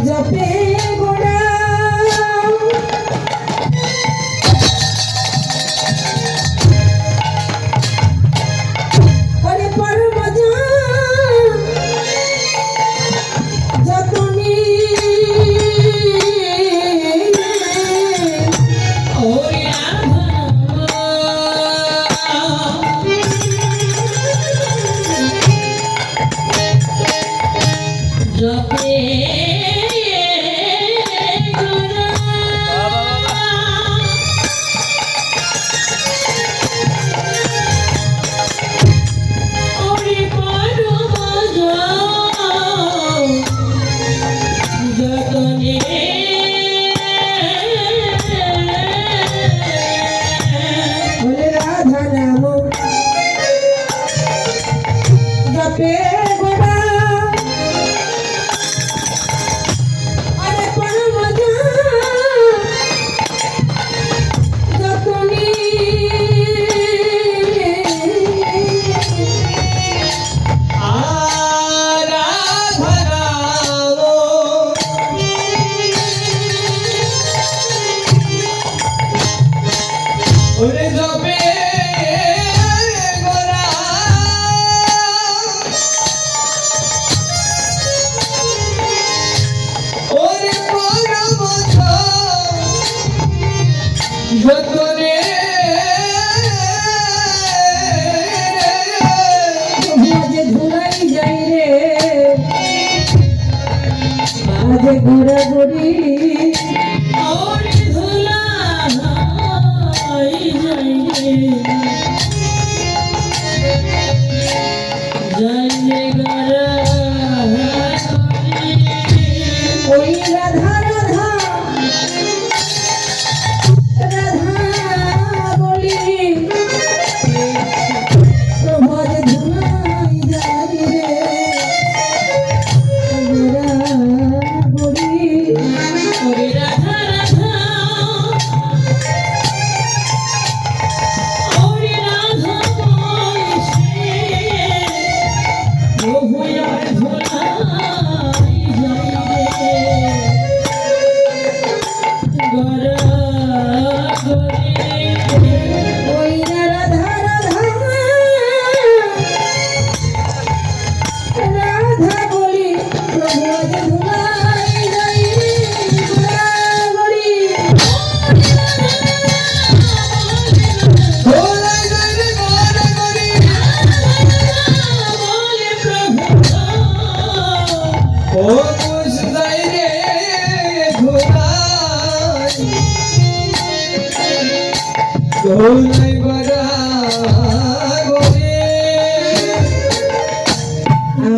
জপে গোড়া ওরে পরমজা যতনি ঘোরা ঘুরি ধুলা ওই রাধা রাধা রাধা বলি প্রভাত ধুলাই যাই রে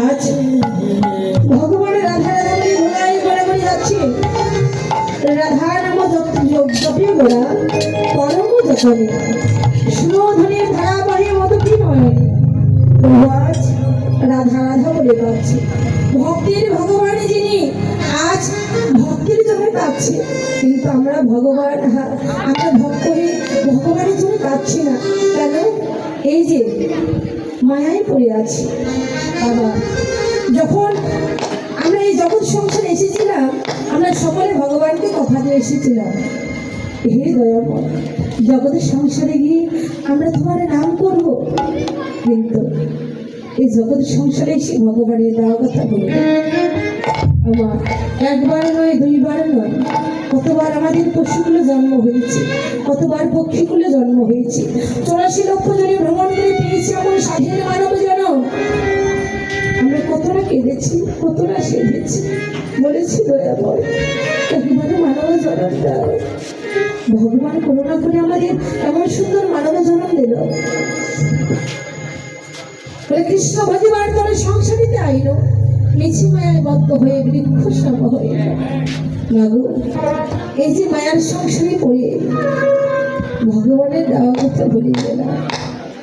আজ ভগবানের রাধা রাধা বলে ঘোড়াই ঘোরাঘুরি যাচ্ছে। রাধা নাম জপে গোড়া পরম যতনে সুমধুরী ধারাবাহী মতো কি নয় আজ রাধা রাধা বলে পাচ্ছে। ভক্তির ভগবান যিনি আজ ভক্তির জন্য কাঁদছে, কিন্তু আমরা ভগবান আমরা ভক্ত হয়ে ভগবানের জন্য কাঁদছি না কেন? এই যে মায়ায় পড়ে আছি বাবা। যখন আমরা এই জগৎ সংসারে এসেছিলাম আমরা সকলে ভগবানকে কথা দিয়ে এসেছিলাম, হে দয়াময় জগতের সংসারে গিয়ে আমরা তোমার নাম করব, কিন্তু এই জগৎ সংসারে এসে ভগবানের দেওয়া কথা বলব আমার একবার নয় দুইবার নয়, কতবার আমাদের পশুগুলো জন্ম হয়েছে, কতবার পক্ষীগুলো জন্ম হয়েছে, 84 লক্ষ জনে ভ্রমণ করে পেয়েছি আমার সাধের মানব জনম। আমরা কতটা কেঁদেছি, কতটা সেধেছি, বলেছি দয়াময় একবার মানব জন্ম দাও। ভগবান করুণা করে আমাদের এমন সুন্দর মানব জন্ম দিল। কৃষ্ণ ভজিবার তরে সংসারিতে আইল, মিছি মায়ায় বদ্ধ হয়ে বৃক্ষ সম হয়ে লাগু। এই যে মায়ার সংসারে পড়ে ভগবানের দেওয়া কথা বলি না,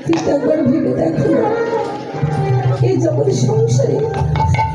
কিন্তু একবার ভেবে দেখো এই জগৎ সংসারে